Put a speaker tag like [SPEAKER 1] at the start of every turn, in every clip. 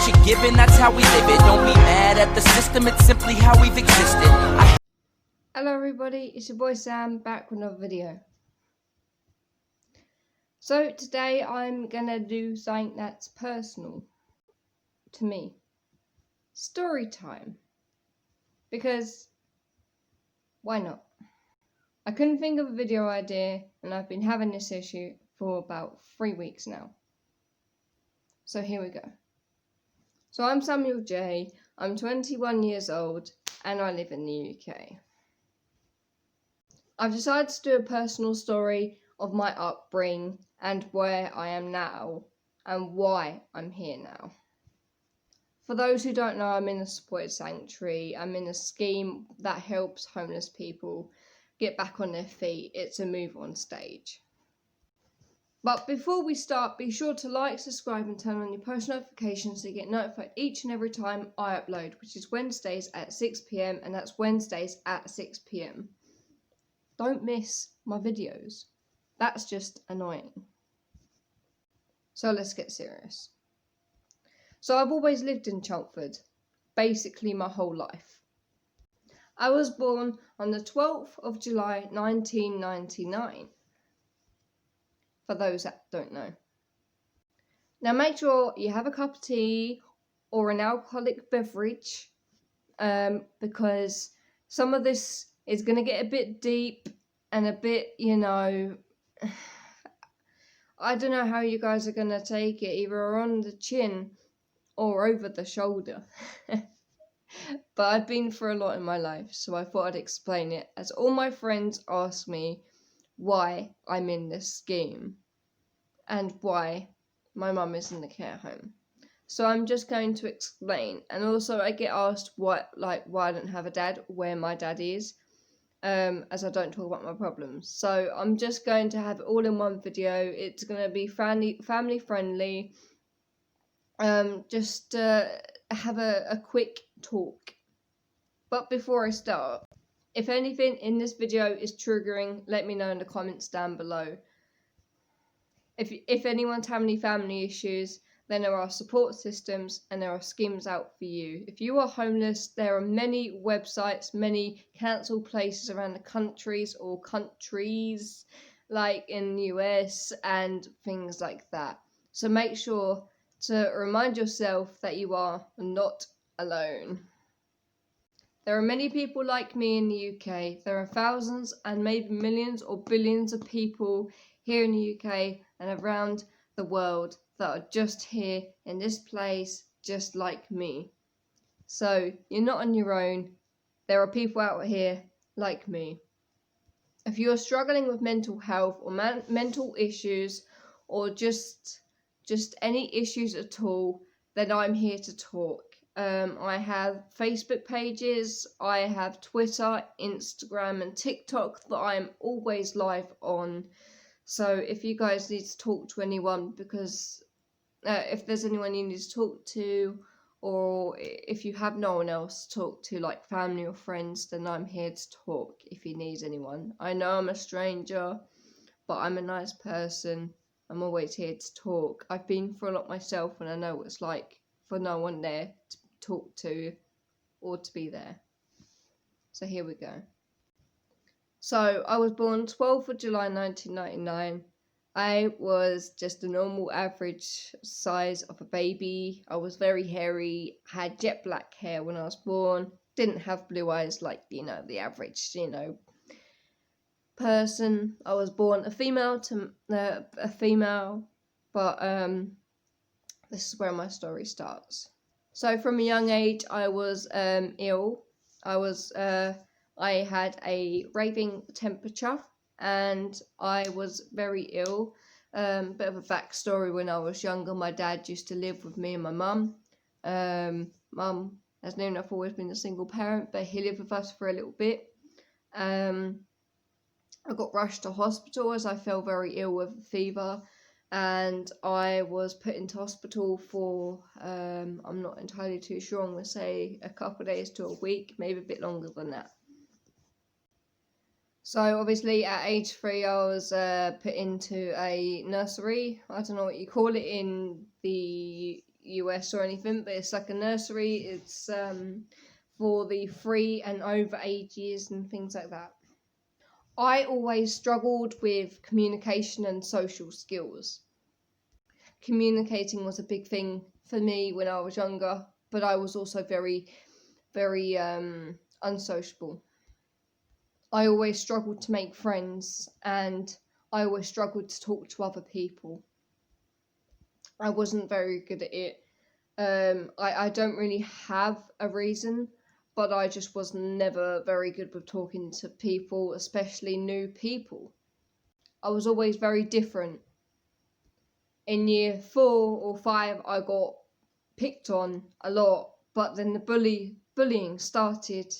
[SPEAKER 1] what you're given, that's how we live it. Don't be mad at the system, it's simply how we've existed.
[SPEAKER 2] Hello everybody, it's your boy Sam back with another video. So today I'm gonna do something that's personal to me. Story time. Because why not? I couldn't think of a video idea and I've been having this issue for about 3 weeks now. So here we go. So I'm Samuel J, I'm 21 years old and I live in the UK. I've decided to do a personal story of my upbringing and where I am now and why I'm here now. For those who don't know, I'm in a supported sanctuary. I'm in a scheme that helps homeless people get back on their feet. It's a move on stage. But before we start, be sure to like, subscribe and turn on your post notifications to get notified each and every time I upload, which is Wednesdays at 6 PM and that's Wednesdays at 6 PM. Don't miss my videos. That's just annoying. So let's get serious. So I've always lived in Chelmsford, basically my whole life. I was born on the 12th of July 1999, for those that don't know. Now make sure you have a cup of tea or an alcoholic beverage, because some of this is going to get a bit deep and a bit, I don't know how you guys are going to take it, either on the chin or over the shoulder. But I've been through a lot in my life, so I thought I'd explain it, as all my friends ask me why I'm in this scheme and why my mum is in the care home. So I'm just going to explain, and also I get asked why I don't have a dad, where my dad is, as I don't talk about my problems. So I'm just going to have it all in one video. It's going to be family friendly. Just have a quick talk. But before I start, if anything in this video is triggering, let me know in the comments down below. If anyone's having any family issues, then there are support systems and there are schemes out for you. If you are homeless, there are many websites, many council places around the countries like in the US and things like that. So make sure to remind yourself that you are not alone. There are many people like me in the UK. There are thousands and maybe millions or billions of people here in the UK and around the world that are just here in this place, just like me. So you're not on your own. There are people out here like me. If you are struggling with mental health or mental issues or just any issues at all, then I'm here to talk. I have Facebook pages, I have Twitter, Instagram and TikTok that I'm always live on. So if you guys need to talk to anyone, because if there's anyone you need to talk to, or if you have no one else to talk to, like family or friends, then I'm here to talk if you need anyone. I know I'm a stranger, but I'm a nice person. I'm always here to talk. I've been through a lot myself and I know what it's like for no one there to talk to or to be there. So here we go. So I was born 12th of July 1999. I was just a normal average size of a baby. I was very hairy, had jet black hair when I was born, didn't have blue eyes like, the average, person. I was born a female, but this is where my story starts. So from a young age, I was ill. I had a raving temperature and I was very ill. Bit of a backstory: when I was younger, my dad used to live with me and my mum. Mum, as known, I've always been a single parent, but he lived with us for a little bit. I got rushed to hospital as I fell very ill with a fever, and I was put into hospital for, I'm not entirely too sure, I'm going to say a couple of days to a week, maybe a bit longer than that. So obviously at age 3 I was put into a nursery. I don't know what you call it in the US or anything, but it's like a nursery. It's for the 3 and over ages and things like that. I always struggled with communication and social skills. Communicating was a big thing for me when I was younger, but I was also very, very unsociable. I always struggled to make friends, and I always struggled to talk to other people. I wasn't very good at it. I don't really have a reason, but I just was never very good with talking to people, especially new people. I was always very different. In year 4 or 5, I got picked on a lot, but then the bullying started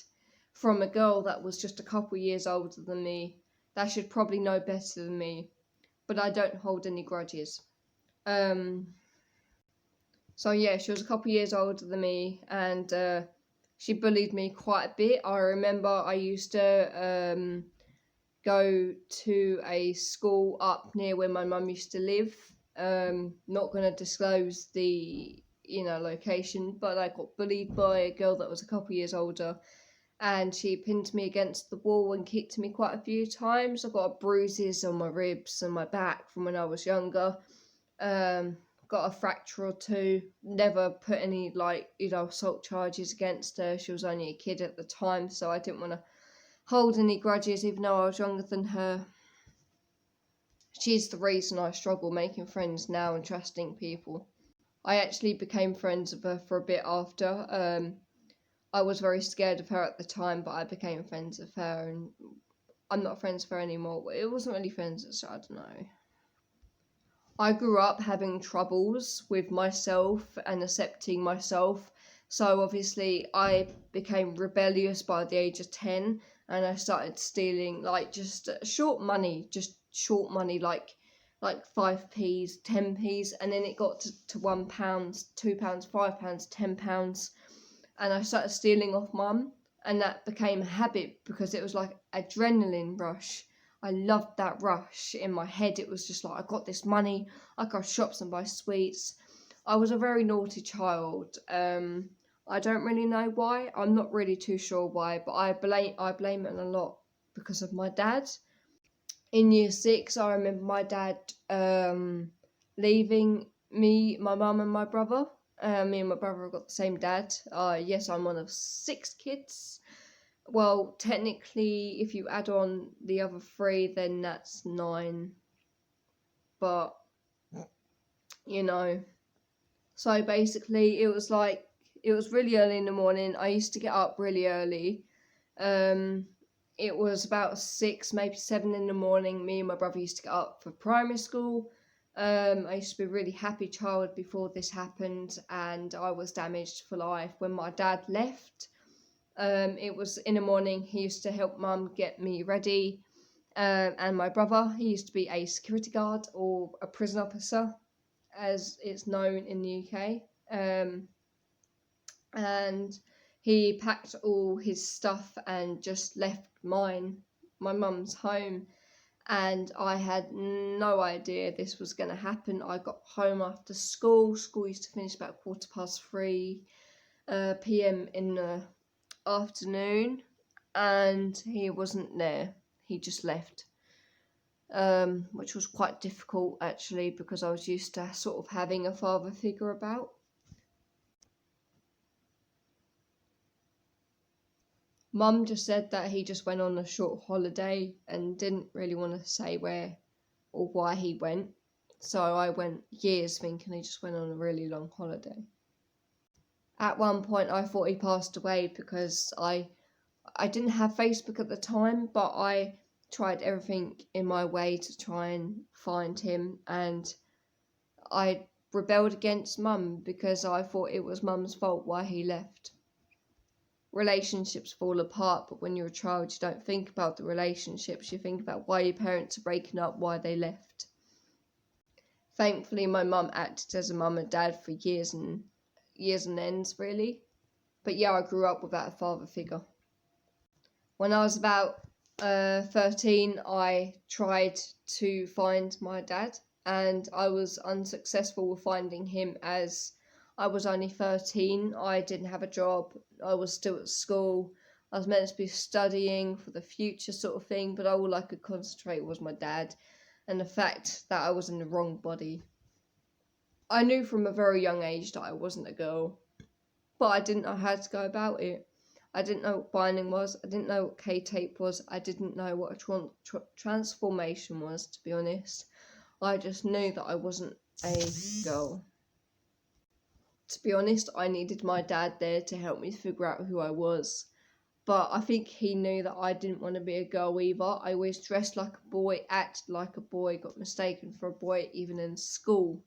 [SPEAKER 2] from a girl that was just a couple years older than me, that should probably know better than me, but I don't hold any grudges. So yeah, she was a couple years older than me, and she bullied me quite a bit. I remember I used to go to a school up near where my mum used to live. Not going to disclose the location, but I got bullied by a girl that was a couple years older, and she pinned me against the wall and kicked me quite a few times. I got bruises on my ribs and my back from when I was younger. Got a fracture or two. Never put any assault charges against her. She was only a kid at the time, so I didn't want to hold any grudges even though I was younger than her. She's the reason I struggle making friends now and trusting people. I actually became friends with her for a bit after. I was very scared of her at the time, but I became friends with her, and I'm not friends with her anymore. It wasn't really friends, so I don't know. I grew up having troubles with myself and accepting myself. So obviously I became rebellious by the age of 10, and I started stealing just short money, like 5p's, 10p's, and then it got to £1, £2, £5, £10, and I started stealing off mum, and that became a habit because it was like adrenaline rush. I loved that rush. In my head, it was just like, I got this money, I go to shops and buy sweets. I was a very naughty child. I don't really know why. I'm not really too sure why, but I blame it a lot because of my dad. In year 6, I remember my dad leaving me, my mum and my brother. Me and my brother have got the same dad. Yes, I'm one of 6 kids. Well, technically, if you add on the other 3, then that's 9. But, So basically, it was really early in the morning. I used to get up really early. It was about 6, maybe 7 in the morning. Me and my brother used to get up for primary school. I used to be a really happy child before this happened, and I was damaged for life when my dad left. It was in the morning. He used to help mum get me ready, and my brother, he used to be a security guard or a prison officer, as it's known in the UK. And he packed all his stuff and just left my mum's home, and I had no idea this was going to happen. I got home after school. School used to finish about 3:15 p.m. in the afternoon, and he wasn't there. He just left, which was quite difficult actually, because I was used to sort of having a father figure about. Mum just said that he just went on a short holiday and didn't really want to say where or why he went. So I went years thinking he just went on a really long holiday. At one point I thought he passed away because I didn't have Facebook at the time, but I tried everything in my way to try and find him, and I rebelled against Mum because I thought it was Mum's fault why he left. Relationships fall apart, but when you're a child, you don't think about the relationships. You think about why your parents are breaking up, why they left. Thankfully, my mum acted as a mum and dad for years and ends, really. But yeah, I grew up without a father figure. When I was about 13, I tried to find my dad, and I was unsuccessful with finding him, as I was only 13. I didn't have a job. I was still at school. I was meant to be studying for the future sort of thing, but all I could concentrate was my dad and the fact that I was in the wrong body. I knew from a very young age that I wasn't a girl, but I didn't know how to go about it. I didn't know what binding was. I didn't know what K-tape was. I didn't know what a transformation was, to be honest. I just knew that I wasn't a girl. To be honest, I needed my dad there to help me figure out who I was. But I think he knew that I didn't want to be a girl either. I always dressed like a boy, acted like a boy, got mistaken for a boy even in school.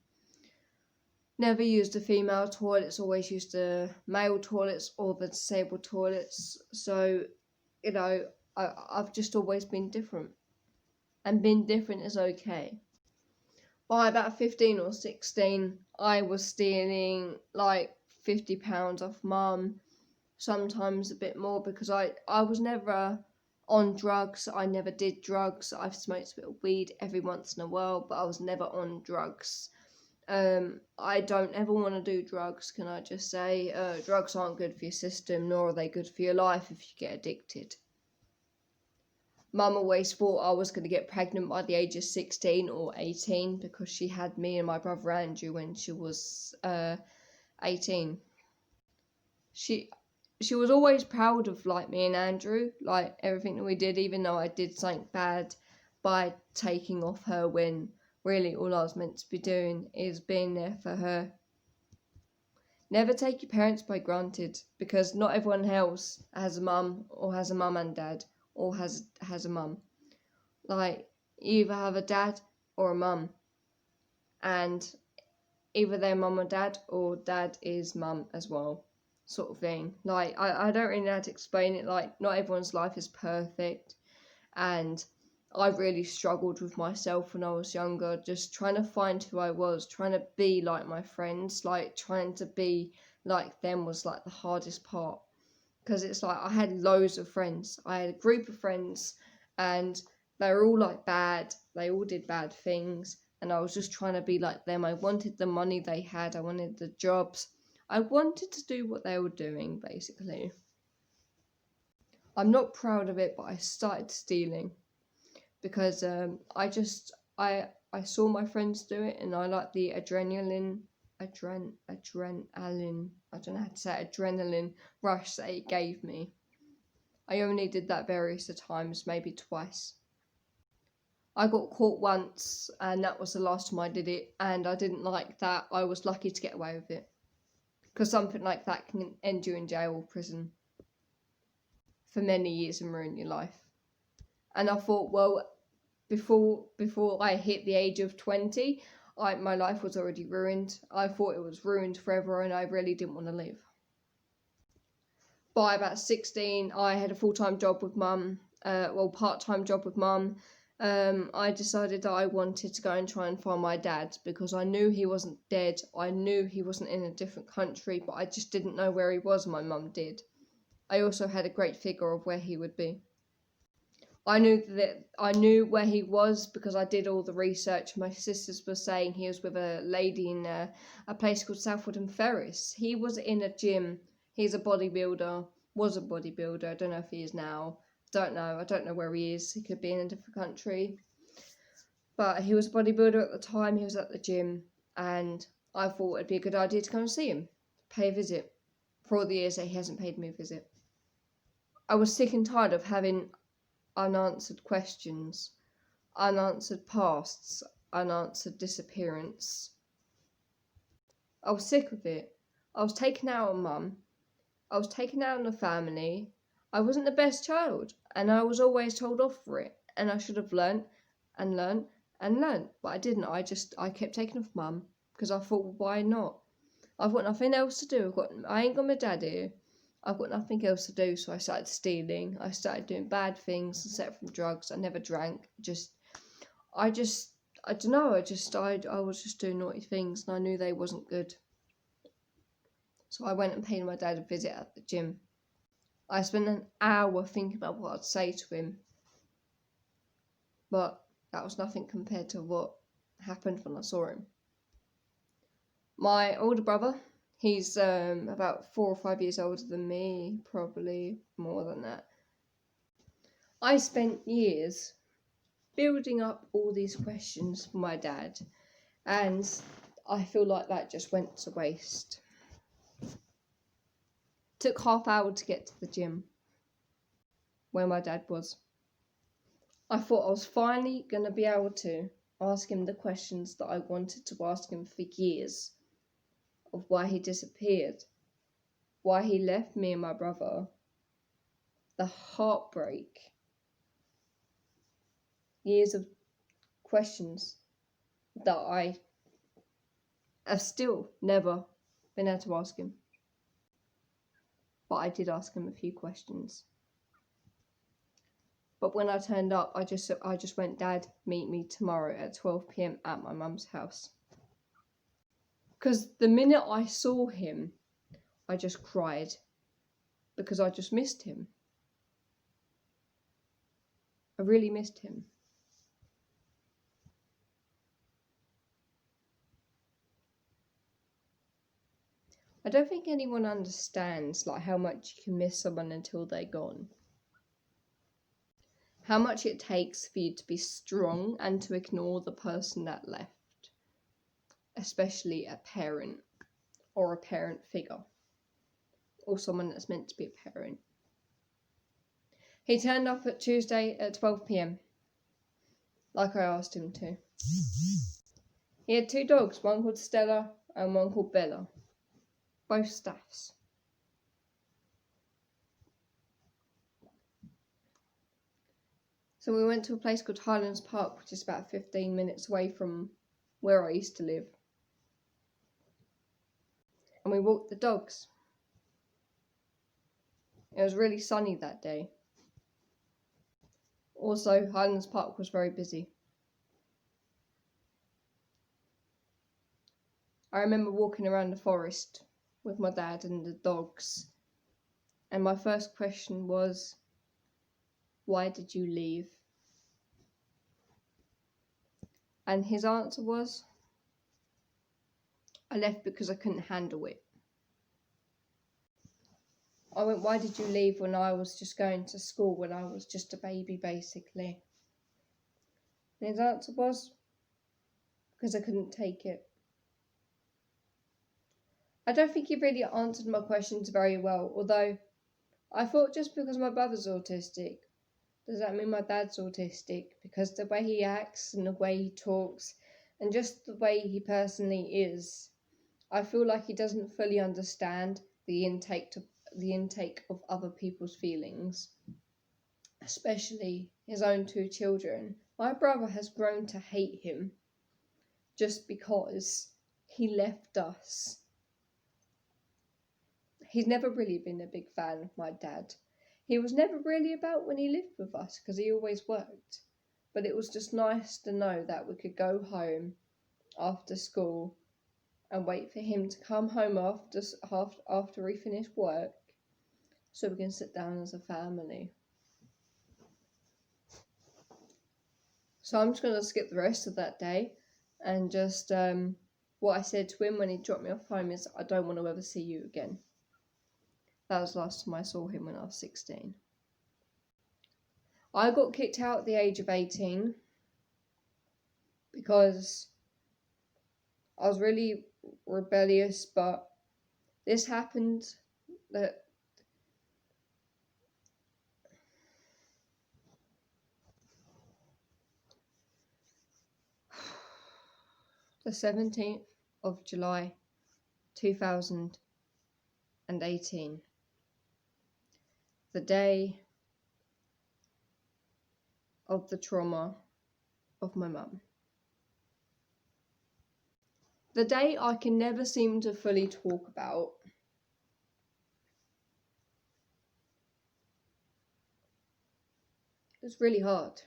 [SPEAKER 2] Never used the female toilets, always used the male toilets or the disabled toilets. So, I've just always been different. And being different is okay. By about 15 or 16, I was stealing like £50 off mum, sometimes a bit more, because I was never on drugs. I never did drugs. I've smoked a bit of weed every once in a while, but I was never on drugs. I don't ever want to do drugs, can I just say? Drugs aren't good for your system, nor are they good for your life if you get addicted. Mum always thought I was going to get pregnant by the age of 16 or 18 because she had me and my brother Andrew when she was 18. She was always proud of like me and Andrew, like everything that we did, even though I did something bad by taking off her when really all I was meant to be doing is being there for her. Never take your parents by granted, because not everyone else has a mum or has a mum and dad or has a mum. Like, you either have a dad or a mum, and either they're mum or dad is mum as well, sort of thing. Like, I don't really know how to explain it. Like, not everyone's life is perfect, and I really struggled with myself when I was younger, just trying to find who I was, trying to be like my friends, like trying to be like them was like the hardest part. Because it's like I had loads of friends. I had a group of friends and they were all like bad. They all did bad things. And I was just trying to be like them. I wanted the money they had. I wanted the jobs. I wanted to do what they were doing, basically. I'm not proud of it, but I started stealing. Because I saw my friends do it and I like the adrenaline, I don't know how to say it, adrenaline rush that it gave me. I only did that various times, maybe twice. I got caught once and that was the last time I did it, and I didn't like that. I was lucky to get away with it, because something like that can end you in jail or prison for many years and ruin your life. And I thought, well, before I hit the age of 20, my life was already ruined. I thought it was ruined forever and I really didn't want to live. By about 16, I had a full-time job with mum, part-time job with mum. I decided that I wanted to go and try and find my dad, because I knew he wasn't dead. I knew he wasn't in a different country, but I just didn't know where he was. My mum did. I also had a great figure of where he would be. I knew where he was because I did all the research. My sisters were saying he was with a lady in a place called Southwold-on-Ferris. He was in a gym. He's a bodybuilder. Was a bodybuilder. I don't know if he is now. Don't know. I don't know where he is. He could be in a different country. But he was a bodybuilder at the time. He was at the gym, and I thought it'd be a good idea to go and see him, pay a visit. For all the years that he hasn't paid me a visit, I was sick and tired of having unanswered questions, unanswered pasts, unanswered disappearance. I was sick of it. I was taken out on mum. I was taken out on the family. I wasn't the best child, and I was always told off for it, and I should have learnt, but I didn't. I kept taking off mum, because I thought, well, why not? I've got nothing else to do. I ain't got my dad here. I've got nothing else to do, so I started stealing. I started doing bad things, except from drugs. I never drank. I don't know. I was just doing naughty things, and I knew they wasn't good. So I went and paid my dad a visit at the gym. I spent an hour thinking about what I'd say to him, but that was nothing compared to what happened when I saw him. My older brother, He's about 4 or 5 years older than me, probably more than that. I spent years building up all these questions for my dad, and I feel like that just went to waste. Took half hour to get to the gym where my dad was. I thought I was finally going to be able to ask him the questions that I wanted to ask him for years, of why he disappeared, why he left me and my brother, the heartbreak, years of questions that I have still never been able to ask him. But I did ask him a few questions. But when I turned up, I just went, Dad, meet me tomorrow at 12 p.m. at my mum's house. Because the minute I saw him, I just cried. Because I just missed him. I really missed him. I don't think anyone understands like how much you can miss someone until they're gone. How much it takes for you to be strong and to ignore the person that left, especially a parent or a parent figure or someone that's meant to be a parent. He turned up at Tuesday at 12 p.m. like I asked him to. He had 2 dogs, one called Stella and one called Bella, both staffs. So we went to a place called Highlands Park, which is about 15 minutes away from where I used to live. And we walked the dogs. It was really sunny that day. Also, Highlands Park was very busy. I remember walking around the forest with my dad and the dogs. And my first question was, why did you leave? And his answer was, I left because I couldn't handle it. I went, why did you leave when I was just going to school, when I was just a baby, basically? And his answer was, because I couldn't take it. I don't think he really answered my questions very well, although I thought just because my brother's autistic, does that mean my dad's autistic? Because the way he acts and the way he talks and just the way he personally is, I feel like he doesn't fully understand the intake of other people's feelings, especially his own 2 children. My brother has grown to hate him just because he left us. He's never really been a big fan of my dad. He was never really about when he lived with us because he always worked. But it was just nice to know that we could go home after school and wait for him to come home after he finished work so we can sit down as a family. So I'm just going to skip the rest of that day and just what I said to him when he dropped me off home is, I don't want to ever see you again. That was the last time I saw him when I was 16. I got kicked out at the age of 18 because I was really rebellious, but this happened that the 17th of July 2018, the day of the trauma of my mum. The day I can never seem to fully talk about. It's really hard.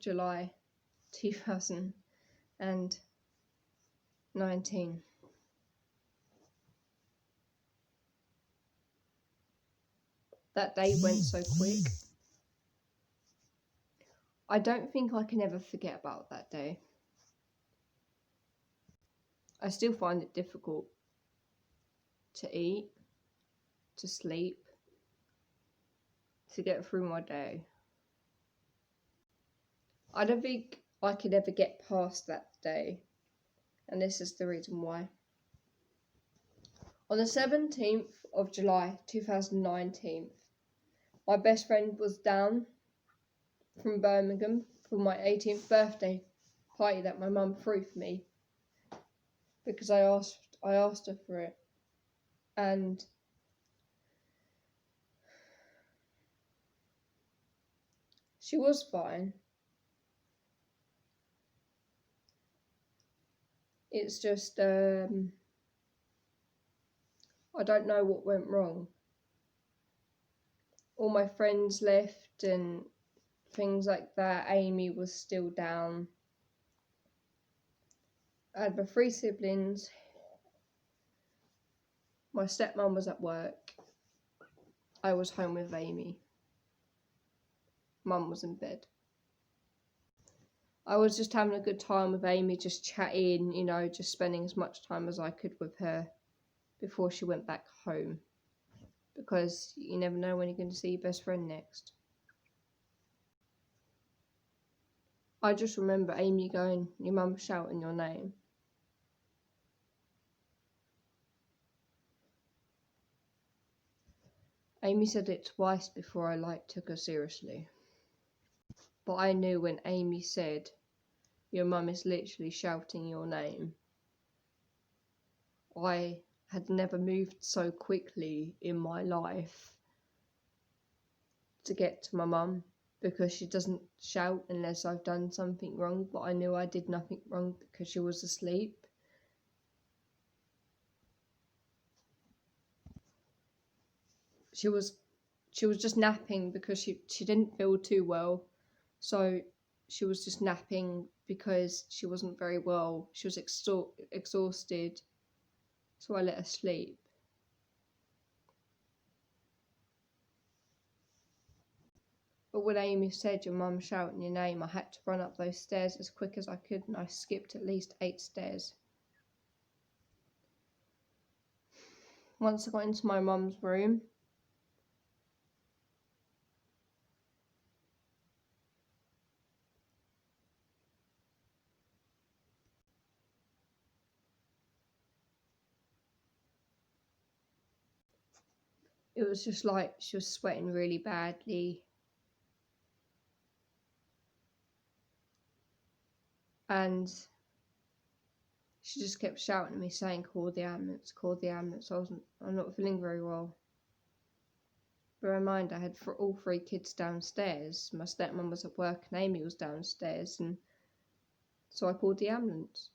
[SPEAKER 2] July 2019. That day went so quick. I don't think I can ever forget about that day. I still find it difficult to eat, to sleep, to get through my day. I don't think I could ever get past that day, and this is the reason why. On the 17th of July 2019, my best friend was down from Birmingham for my 18th birthday party that my mum threw for me because I asked her for it, and she was fine. It's just I don't know what went wrong. All my friends left and things like that. Amy was still down. I had my 3 siblings. My stepmom was at work. I was home with Amy. Mum was in bed. I was just having a good time with Amy, just chatting, just spending as much time as I could with her before she went back home. Because you never know when you're going to see your best friend next. I just remember Amy going, your mum shouting your name. Amy said it twice before I took her seriously. But I knew when Amy said, your mum is literally shouting your name, I had never moved so quickly in my life to get to my mum, because she doesn't shout unless I've done something wrong, but I knew I did nothing wrong because she was asleep. She was just napping because she didn't feel too well, so she was just napping because she wasn't very well. She was exhausted, so I let her sleep. But when Amy said, your mum shouting your name, I had to run up those stairs as quick as I could, and I skipped at least 8 stairs. Once I got into my mum's room, it was just like she was sweating really badly. And she just kept shouting at me saying, call the ambulance, call the ambulance. I'm not feeling very well. Bear in mind, I had all 3 kids downstairs. My stepmom was at work and Amy was downstairs, and so I called the ambulance.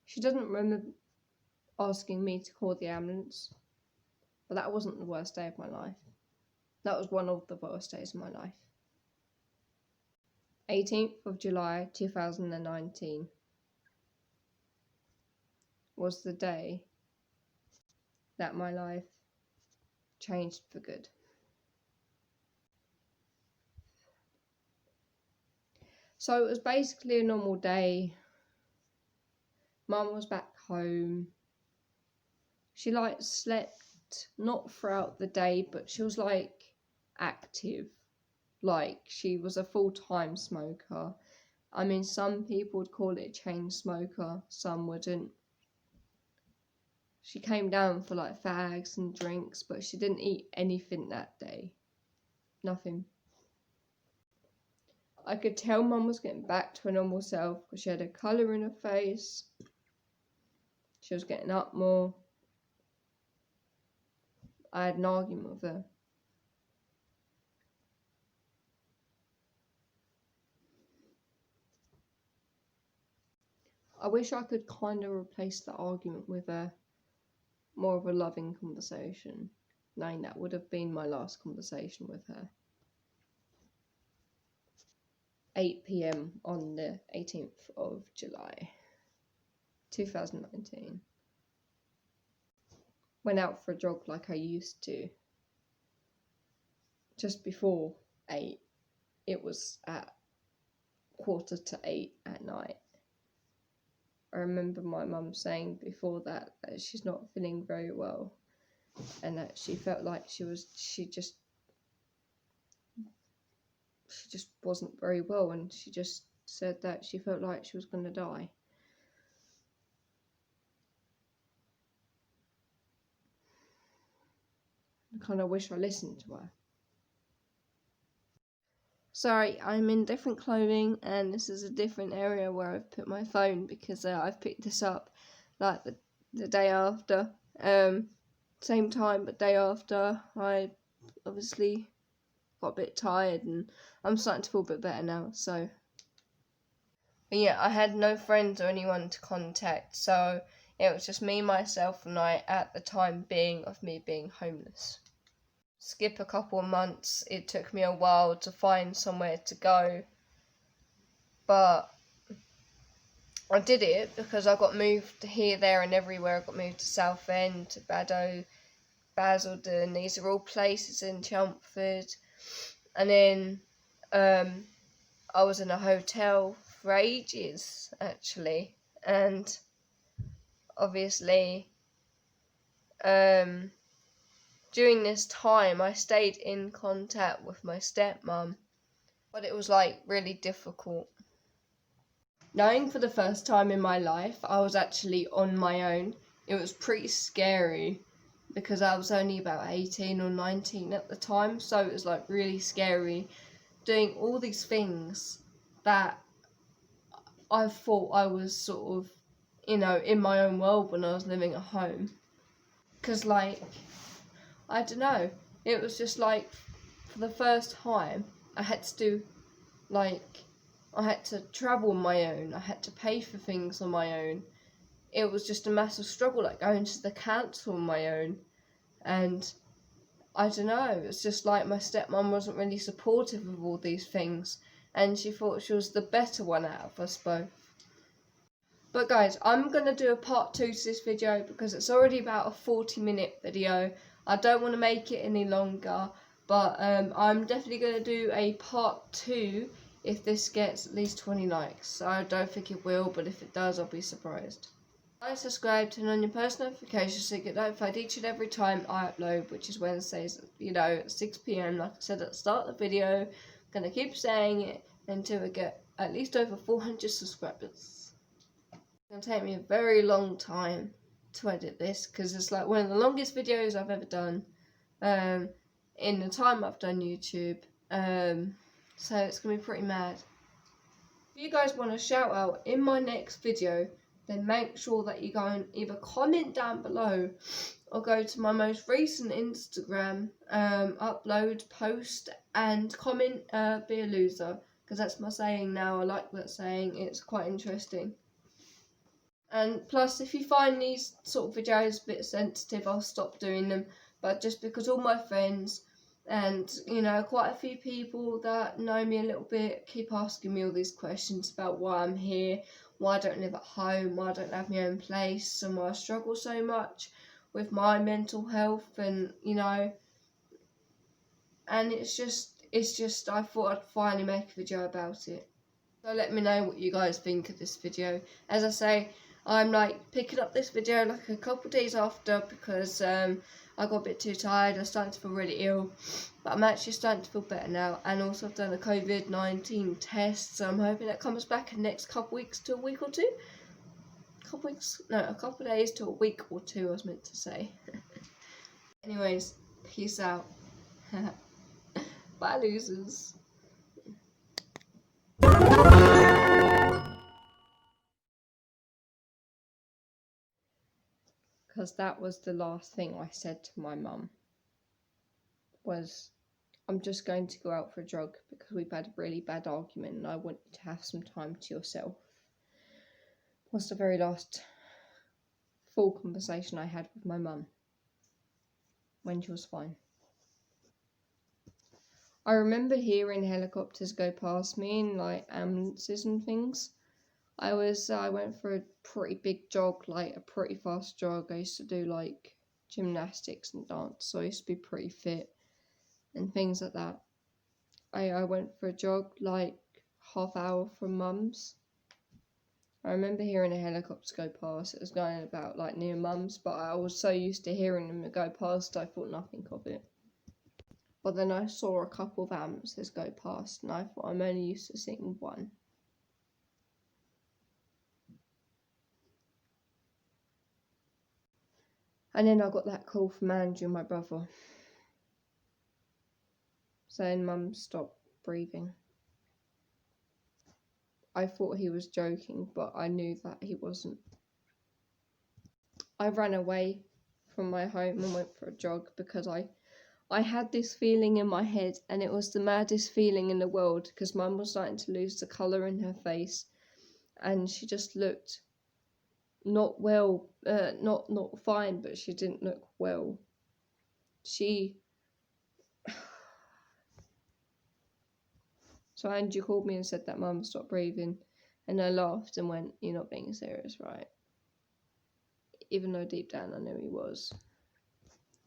[SPEAKER 2] She doesn't remember asking me to call the ambulance, but that wasn't the worst day of my life. That was one of the worst days of my life. 18th of July 2019 was the day that my life changed for good. So it was basically a normal day. Mum was back home. She slept not throughout the day, but she was active. She was a full-time smoker. I mean, some people would call it a chain smoker, some wouldn't. She came down for fags and drinks, but she didn't eat anything that day. Nothing. I could tell Mum was getting back to her normal self because she had a colour in her face. She was getting up more. I had an argument with her. I wish I could kind of replace the argument with more of a loving conversation, knowing that would have been my last conversation with her. 8 p.m. on the 18th of July. 2019. Went out for a jog like I used to. Just before 8, it was at 7:45 at night. I remember my mum saying before that she's not feeling very well, and that she felt like she just wasn't very well, and she just said that she felt like she was going to die. I kind of wish I listened to her. Sorry, I'm in different clothing, and this is a different area where I've put my phone because I've picked this up like the day after. Same time, but day after. I obviously got a bit tired, and I'm starting to feel a bit better now, so. But yeah, I had no friends or anyone to contact, so it was just me, myself, and I at the time being of me being homeless. Skip a couple of months, it took me a while to find somewhere to go, but I did it because I got moved here, there and everywhere. I got moved to Southend, to Baddow, Basildon. These are all places in Chelmsford. And then I was in a hotel for ages, actually, and obviously during this time I stayed in contact with my stepmom, but it was like really difficult. Knowing for the first time in my life I was actually on my own, it was pretty scary because I was only about 18 or 19 at the time, so it was like really scary doing all these things that I thought I was sort of, in my own world when I was living at home. Because, like, I don't know, it was just like, for the first time, I had to do, like, I had to travel on my own, I had to pay for things on my own. It was just a massive struggle, like going to the council on my own. And I don't know, it's just like my stepmom wasn't really supportive of all these things, and she thought she was the better one out of us both. But guys, I'm going to do a part 2 to this video because it's already about a 40-minute video. I don't want to make it any longer, but I'm definitely going to do a part 2 if this gets at least 20 likes. I don't think it will, but if it does, I'll be surprised. Like, subscribe, turn on your post notifications so you get notified each and every time I upload, which is Wednesdays, at 6 PM. Like I said at the start of the video, I'm going to keep saying it until we get at least over 400 subscribers. It's going to take me a very long time to edit this because it's like one of the longest videos I've ever done in the time I've done YouTube. So it's going to be pretty mad. If you guys want a shout out in my next video, then make sure that you go and either comment down below or go to my most recent Instagram, upload, post and comment be a loser, because that's my saying now. I like that saying, it's quite interesting. And plus, if you find these sort of videos a bit sensitive, I'll stop doing them. But just because all my friends and, quite a few people that know me a little bit keep asking me all these questions about why I'm here, why I don't live at home, why I don't have my own place, and why I struggle so much with my mental health, and, and it's just, I thought I'd finally make a video about it. So let me know what you guys think of this video. As I say, I'm like picking up this video like a couple of days after because I got a bit too tired. I was starting to feel really ill, but I'm actually starting to feel better now. And also I've done a COVID-19 test, so I'm hoping that comes back in the next couple of weeks to a week or two. A couple of days to a week or two, I was meant to say. Anyways, peace out. Bye, losers. Because that was the last thing I said to my mum, was I'm just going to go out for a jog because we've had a really bad argument and I want you to have some time to yourself. Was the very last full conversation I had with my mum when she was fine. I remember hearing helicopters go past me and like ambulances and things. I went for a pretty big jog, like a pretty fast jog. I used to do like gymnastics and dance, so I used to be pretty fit and things like that. I went for a jog like half hour from mum's. I remember hearing a helicopter go past. It was going about like near mum's, but I was so used to hearing them go past, I thought nothing of it. But then I saw a couple of ambulances go past, and I thought I'm only used to seeing one. And then I got that call from Andrew, my brother, saying Mum stopped breathing. I thought he was joking, but I knew that he wasn't. I ran away from my home and went for a jog because I had this feeling in my head, and it was the maddest feeling in the world because Mum was starting to lose the colour in her face, and she just looked not well, not fine, but she didn't look well. So Andrew called me and said that Mum stopped breathing, and I laughed and went, "You're not being serious, right?" Even though deep down I knew he was.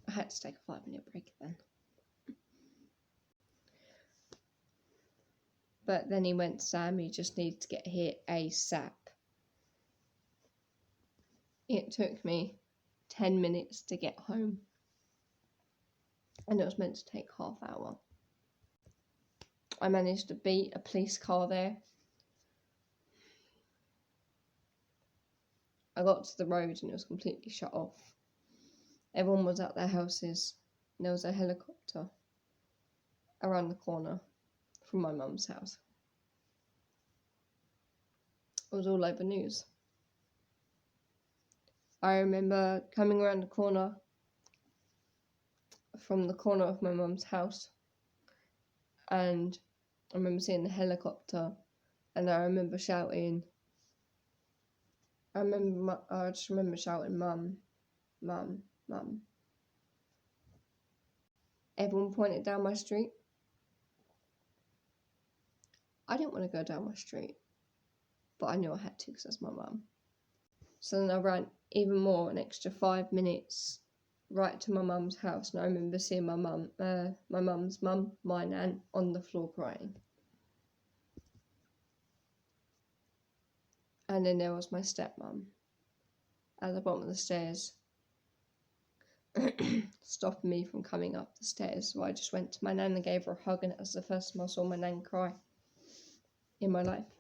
[SPEAKER 2] I had to take a 5-minute break then. But then he went, "Sam, you just need to get here ASAP." It took me 10 minutes to get home, and it was meant to take half hour. I managed to beat a police car there. I got to the road and it was completely shut off. Everyone was at their houses. And there was a helicopter around the corner from my mum's house. It was all over news. I remember coming around the corner from the corner of my mum's house, and I remember seeing the helicopter, and I remember shouting. I just remember shouting, "Mum, Mum, Mum." Everyone pointed down my street. I didn't want to go down my street, but I knew I had to because that's my mum. So then I ran even more, an extra 5 minutes, right to my mum's house, and I remember seeing my mum's mum, my nan, on the floor crying. And then there was my stepmum at the bottom of the stairs, stopping me from coming up the stairs. So I just went to my nan and gave her a hug, and it was the first time I saw my nan cry in my life.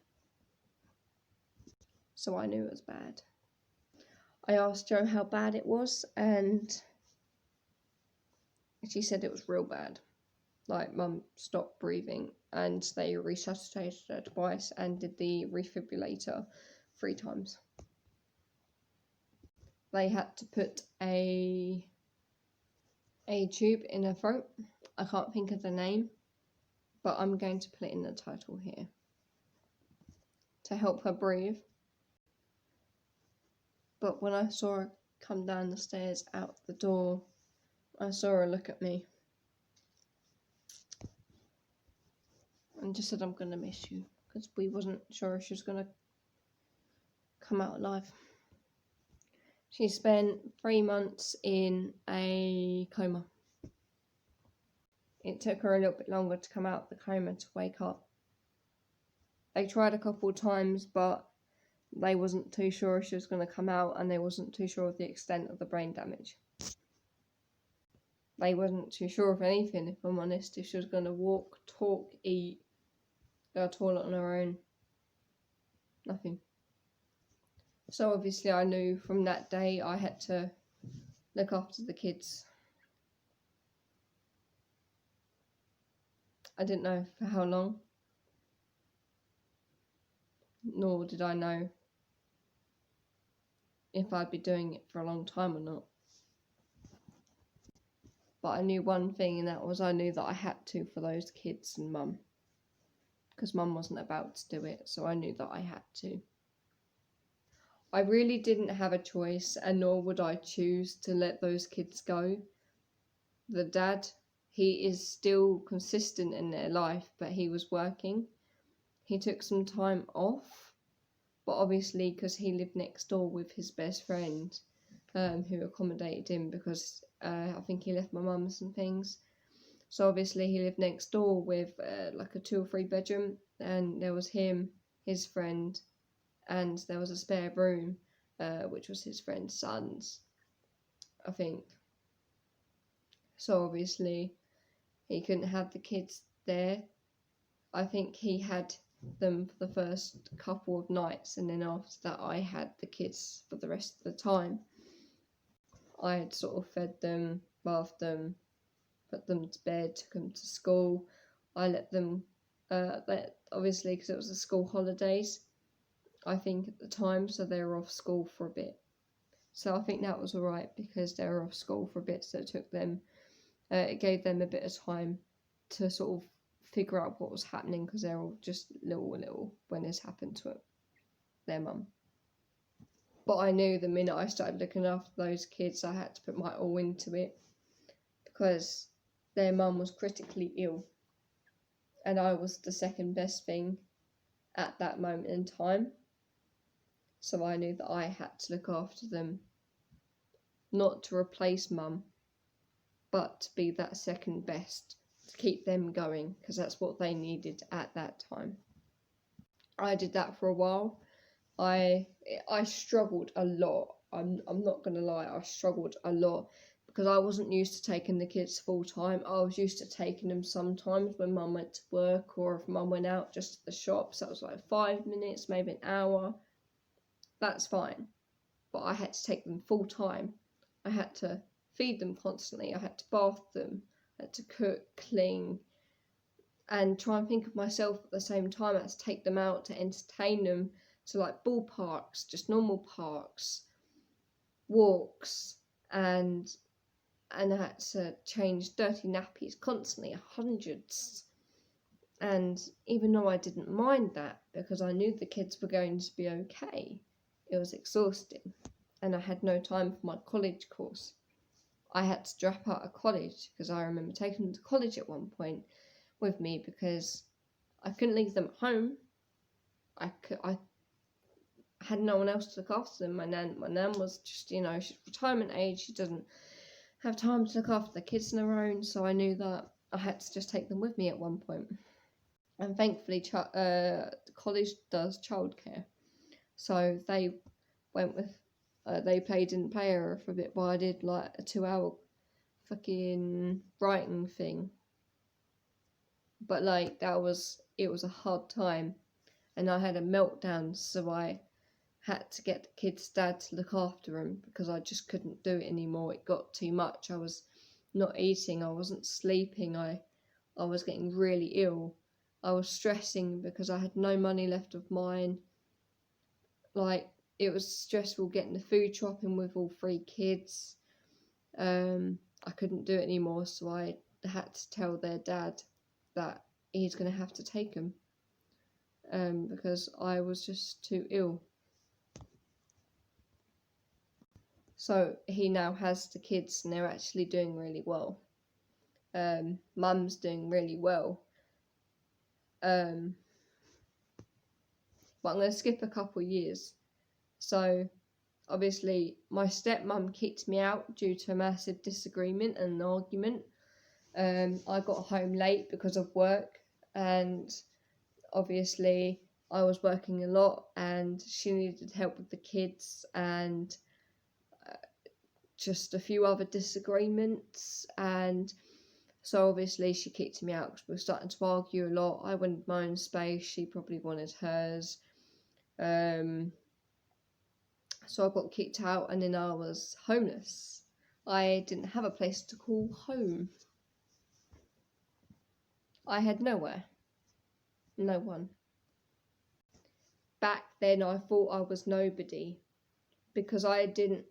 [SPEAKER 2] So I knew it was bad. I asked Jo how bad it was, and she said it was real bad. Like, Mum stopped breathing, and they resuscitated her twice and did the refibrillator 3 times. They had to put a tube in her throat. I can't think of the name, but I'm going to put it in the title here, to help her breathe. But when I saw her come down the stairs out the door, I saw her look at me and just said, "I'm going to miss you," because we wasn't sure if she was going to come out alive. She spent 3 months in a coma. It took her a little bit longer to come out of the coma to wake up. They tried a couple of times, but they wasn't too sure if she was going to come out, and they wasn't too sure of the extent of the brain damage. They wasn't too sure of anything, if I'm honest, if she was going to walk, talk, eat, go to the toilet on her own. Nothing. So obviously I knew from that day I had to look after the kids. I didn't know for how long, nor did I know if I'd be doing it for a long time or not. But I knew one thing, and that was I knew that I had to for those kids and Mum. Because Mum wasn't about to do it, so I knew that I had to. I really didn't have a choice, and nor would I choose to let those kids go. The dad, he is still consistent in their life, but he was working. He took some time off, But obviously, because he lived next door with his best friend, who accommodated him because I think he left my mum's and things. So obviously he lived next door with like a 2 or 3 bedroom, and there was him, his friend, and there was a spare room, which was his friend's son's, I think. So obviously he couldn't have the kids there. I think he had them for the first couple of nights, and then after that I had the kids for the rest of the time. I had sort of fed them, bathed them, put them to bed, took them to school. I let them, obviously because it was the school holidays, I think at the time, so they were off school for a bit. So I think that was alright because they were off school for a bit, so it took them, it gave them a bit of time to sort of figure out what was happening, because they're all just little when this happened to their mum. But I knew the minute I started looking after those kids, I had to put my all into it, because their mum was critically ill, and I was the second best thing at that moment in time. So I knew that I had to look after them, not to replace mum, but to be that second best, to keep them going, because that's what they needed at that time. I did that for a while. I struggled a lot. I'm not gonna lie, I struggled a lot, because I wasn't used to taking the kids full time. I was used to taking them sometimes when mum went to work, or if mum went out just to the shops. That was like 5 minutes, maybe an hour. That's fine. But I had to take them full time. I had to feed them constantly. I had to bath them. I had to cook, clean, and try and think of myself at the same time. I had to take them out to entertain them, to like ball parks, just normal parks, walks, and I had to change dirty nappies constantly, hundreds. And even though I didn't mind that, because I knew the kids were going to be okay, it was exhausting, and I had no time for my college course. I had to drop out of college, because I remember taking them to college at one point with me, because I couldn't leave them at home. I had no one else to look after them. My nan was just, she's retirement age. She doesn't have time to look after the kids on her own, so I knew that I had to just take them with me at one point. And thankfully, college does childcare, so they went with. They didn't pay her for a bit, but I did like a 2-hour fucking writing thing. But like it was a hard time, and I had a meltdown, so I had to get the kids' dad to look after them, because I just couldn't do it anymore. It got too much. I was not eating, I wasn't sleeping, I was getting really ill. I was stressing because I had no money left of mine. Like, it was stressful getting the food shopping with all 3 kids. I couldn't do it anymore, so I had to tell their dad that he's going to have to take them, because I was just too ill. So he now has the kids, and they're actually doing really well. Mum's doing really well. But I'm going to skip a couple of years. So obviously my stepmum kicked me out due to a massive disagreement and an argument. I got home late because of work, and obviously I was working a lot, and she needed help with the kids, and just a few other disagreements. And so obviously she kicked me out because we were starting to argue a lot. I wanted my own space, she probably wanted hers. So I got kicked out, and then I was homeless. I didn't have a place to call home. I had nowhere. No one. Back then I thought I was nobody, because I didn't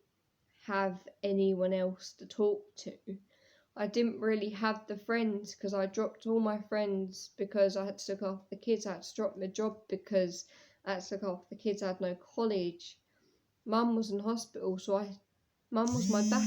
[SPEAKER 2] have anyone else to talk to. I didn't really have the friends, because I dropped all my friends because I had to look after the kids. I had to drop my job because I had to look after the kids. I had no college. Mum was in hospital, so Mum was my back.